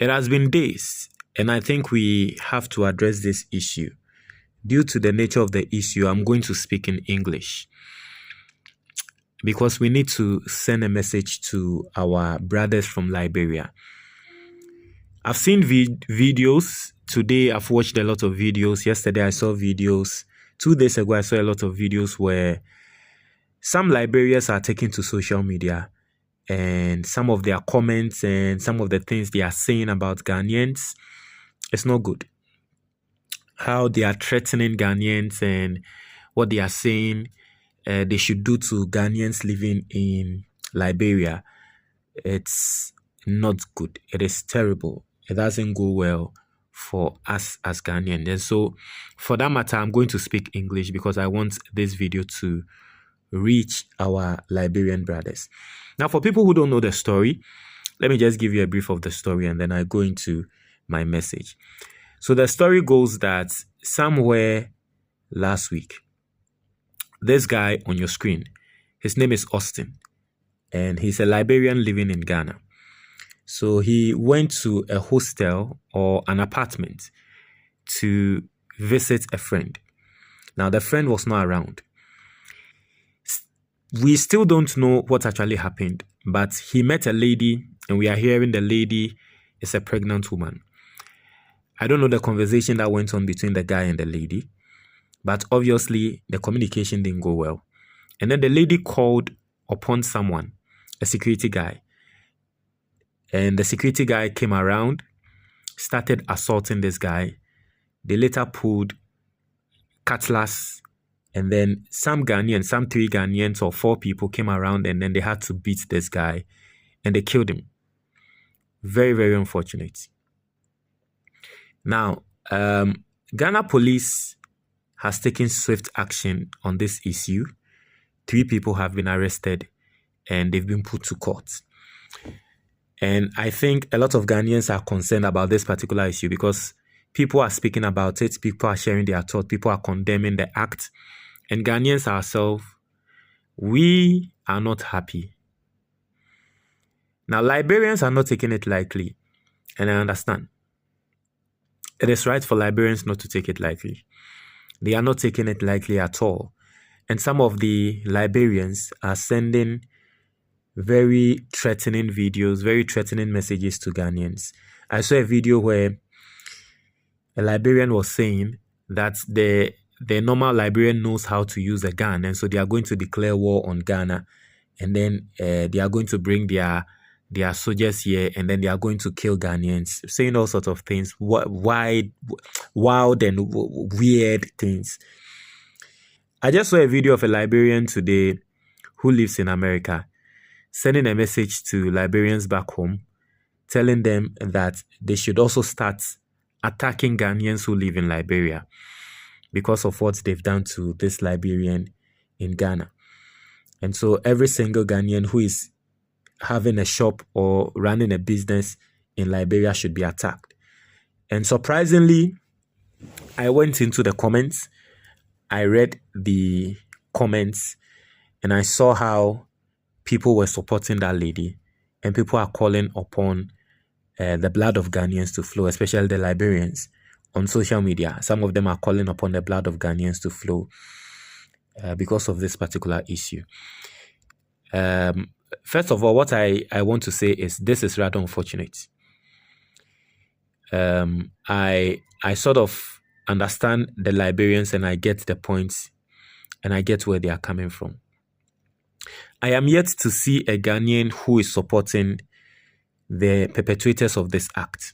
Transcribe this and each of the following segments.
It has been days, and I think we have to address this issue. Due to the nature of the issue, I'm going to speak in English because we need to send a message to our brothers from Liberia. I've seen videos. Today, I've watched a lot of videos. Yesterday, I saw videos. 2 days ago, I saw a lot of videos where some Liberians are taking to social media, and some of their comments and some of the things they are saying about Ghanaians, it's not good. How they are threatening Ghanaians and what they are saying they should do to Ghanaians living in Liberia, it's not good. It is terrible. It doesn't go well for us as Ghanaians. And so, for that matter, I'm going to speak English because I want this video to reach our Liberian brothers. Now, for people who don't know the story, let me just give you a brief of the story and then I go into my message. So the story goes that somewhere last week, this guy on your screen, his name is Austin, and he's a Liberian living in Ghana. So he went to a hostel or an apartment to visit a friend. Now, the friend was not around. We still don't know what actually happened, but he met a lady, and we are hearing the lady is a pregnant woman. I don't know the conversation that went on between the guy and the lady, but obviously the communication didn't go well. And then the lady called upon someone, a security guy. And the security guy came around, started assaulting this guy. They later pulled cutlass. And then some 3 Ghanaians or 4 people came around, and then they had to beat this guy and they killed him. Very, very unfortunate. Now, Ghana police has taken swift action on this issue. 3 people have been arrested and they've been put to court. And I think a lot of Ghanaians are concerned about this particular issue because people are speaking about it, people are sharing their thoughts, people are condemning the act. And Ghanaians ourselves, we are not happy. Now, Liberians are not taking it lightly, and I understand. It is right for Liberians not to take it lightly. They are not taking it lightly at all. And some of the Liberians are sending very threatening videos, very threatening messages to Ghanaians. I saw a video where a Liberian was saying that the normal Liberian knows how to use a gun, and so they are going to declare war on Ghana, and then they are going to bring their soldiers here, and then they are going to kill Ghanaians, saying all sorts of things, wild and weird things. I just saw a video of a Liberian today who lives in America, sending a message to Liberians back home, telling them that they should also start attacking Ghanaians who live in Liberia because of what they've done to this Liberian in Ghana. And so every single Ghanaian who is having a shop or running a business in Liberia should be attacked. And surprisingly, I went into the comments, I read the comments, and I saw how people were supporting that lady, and people are calling upon the blood of Ghanaians to flow, especially the Liberians on social media. Some of them are calling upon the blood of Ghanaians to flow because of this particular issue. First of all, what I want to say is this is rather unfortunate. I sort of understand the Liberians, and I get the points, and I get where they are coming from. I am yet to see a Ghanaian who is supporting the perpetrators of this act.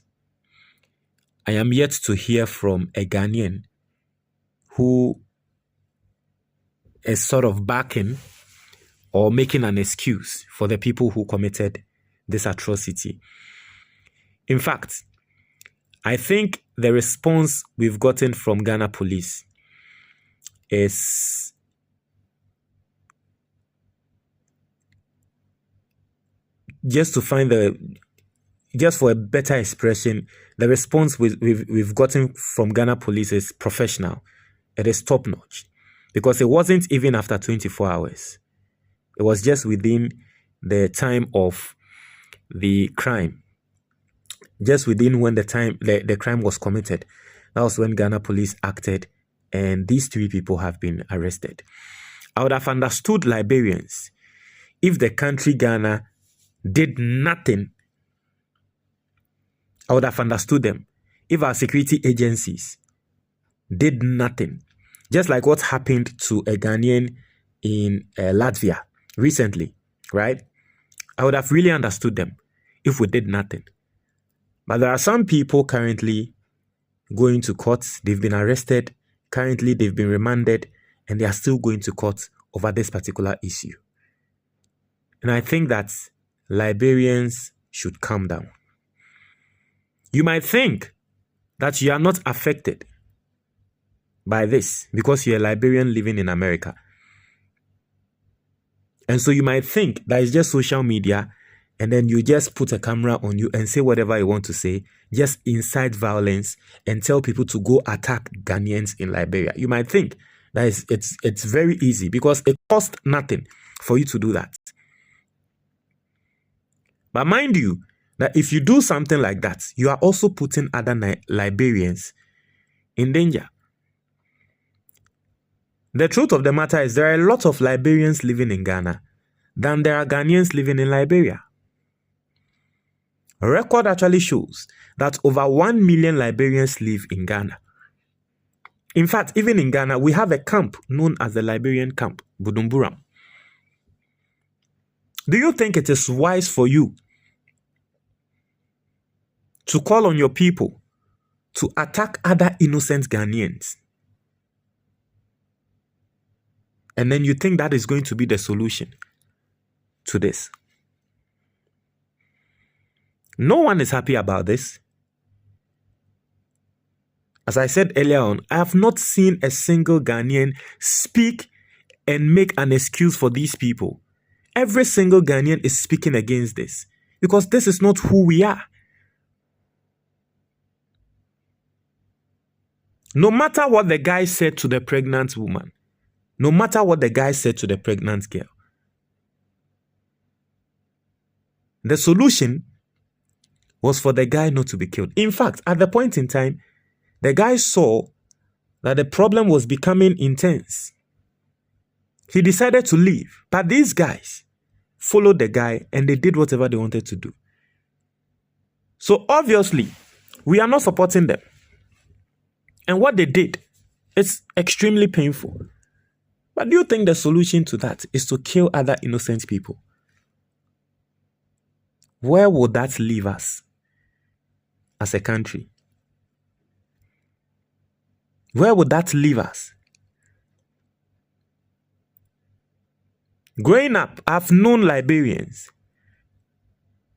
I am yet to hear from a Ghanaian who is sort of backing or making an excuse for the people who committed this atrocity. In fact, I think the response we've gotten from Ghana police is just for a better expression, the response we've gotten from Ghana police is professional. It is top notch because it wasn't even after 24 hours. It was just within the time of the crime. just within when the crime was committed. That was when Ghana police acted, and these 3 people have been arrested. I would have understood Liberians if the country Ghana did nothing. I would have understood them if our security agencies did nothing. Just like what happened to a Ghanaian in Latvia recently, right? I would have really understood them if we did nothing. But there are some people currently going to court. They've been arrested. Currently, they've been remanded, and they are still going to court over this particular issue. And I think that Liberians should calm down. You might think that you are not affected by this because you're a Liberian living in America. And so you might think that it's just social media, and then you just put a camera on you and say whatever you want to say, just incite violence and tell people to go attack Ghanaians in Liberia. You might think that it's very easy because it costs nothing for you to do that. But mind you, that if you do something like that, you are also putting other Liberians in danger. The truth of the matter is there are a lot of Liberians living in Ghana than there are Ghanaians living in Liberia. A record actually shows that over 1 million Liberians live in Ghana. In fact, even in Ghana, we have a camp known as the Liberian camp, Budumburam. Do you think it is wise for you to call on your people to attack other innocent Ghanaians? And then you think that is going to be the solution to this? No one is happy about this. As I said earlier on, I have not seen a single Ghanaian speak and make an excuse for these people. Every single Ghanaian is speaking against this because this is not who we are. No matter what the guy said to the pregnant woman, no matter what the guy said to the pregnant girl, the solution was for the guy not to be killed. In fact, at the point in time, the guy saw that the problem was becoming intense. He decided to leave. But these guys followed the guy and they did whatever they wanted to do. So obviously, we are not supporting them. And what they did is extremely painful. But do you think the solution to that is to kill other innocent people? Where would that leave us as a country? Where would that leave us? Growing up, I've known Liberians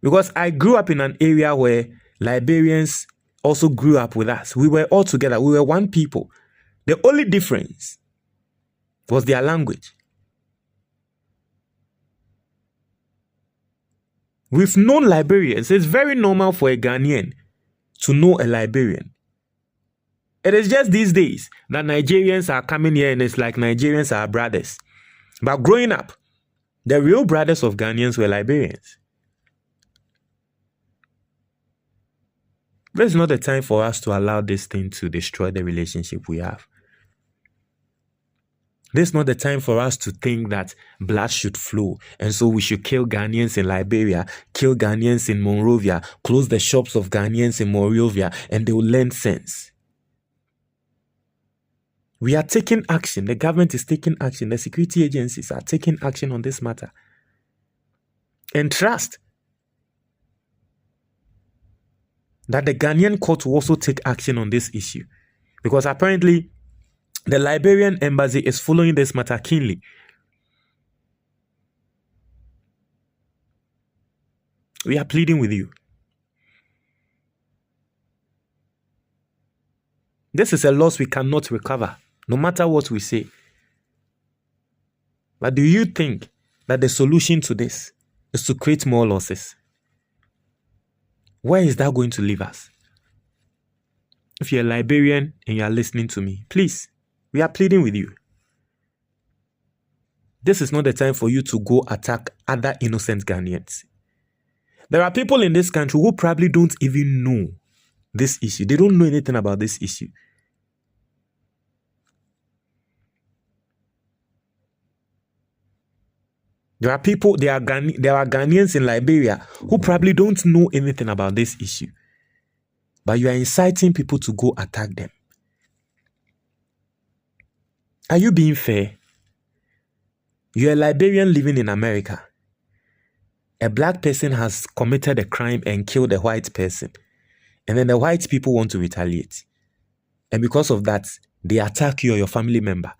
because I grew up in an area where Liberians also grew up with us. We were all together. We were one people. The only difference was their language. We've known Liberians. It's very normal for a Ghanaian to know a Liberian. It is just these days that Nigerians are coming here and it's like Nigerians are brothers. But growing up, the real brothers of Ghanaians were Liberians. This is not the time for us to allow this thing to destroy the relationship we have. This is not the time for us to think that blood should flow. And so we should kill Ghanaians in Liberia, kill Ghanaians in Monrovia, close the shops of Ghanaians in Monrovia, and they will learn sense. We are taking action. The government is taking action. The security agencies are taking action on this matter. And trust that the Ghanaian court will also take action on this issue. Because apparently, the Liberian embassy is following this matter keenly. We are pleading with you. This is a loss we cannot recover, no matter what we say. But do you think that the solution to this is to create more losses? Where is that going to leave us? If you're a Liberian and you are listening to me, please, we are pleading with you. This is not the time for you to go attack other innocent Ghanaians. There are people in this country who probably don't even know this issue. They don't know anything about this issue. There are Ghanaians in Liberia who probably don't know anything about this issue. But you are inciting people to go attack them. Are you being fair? You're a Liberian living in America. A black person has committed a crime and killed a white person. And then the white people want to retaliate. And because of that, they attack you or your family member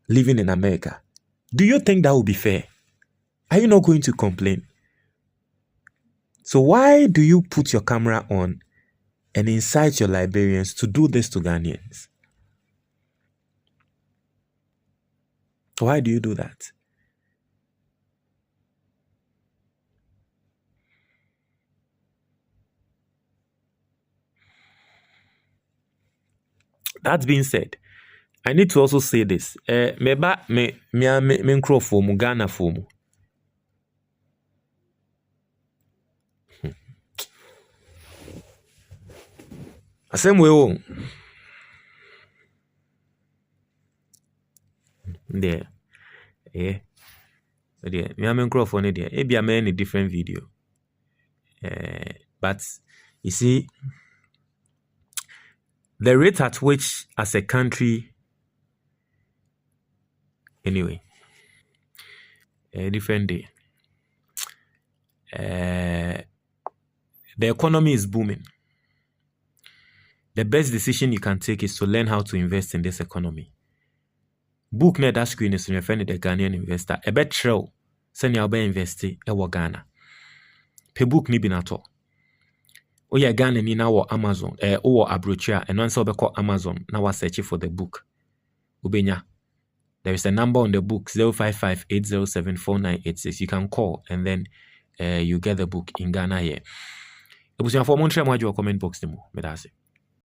living in America. Do you think that would be fair? Are you not going to complain? So why do you put your camera on and incite your Liberians to do this to Ghanaians? Why do you do that? That being said, I need to also say this. Me nkro fomu Ghana fomu. Asem we o. There. Yeah. There. Me nkro phone there. E bia me any different video. But you see, the rate at which as a country, anyway, a different day. The economy is booming. The best decision you can take is to learn how to invest in this economy. Book near that screen is your friend the Ghanaian investor. A bet trail, send your invest in Ghana. Pay book ni binato. Oh yeah, Ghana ni now Amazon, or Abrochia, and once over call Amazon, now I search for the book. Ubenya. There is a number on the book 055-807-4986. You can call and then you get the book in Ghana here. It was your comment box.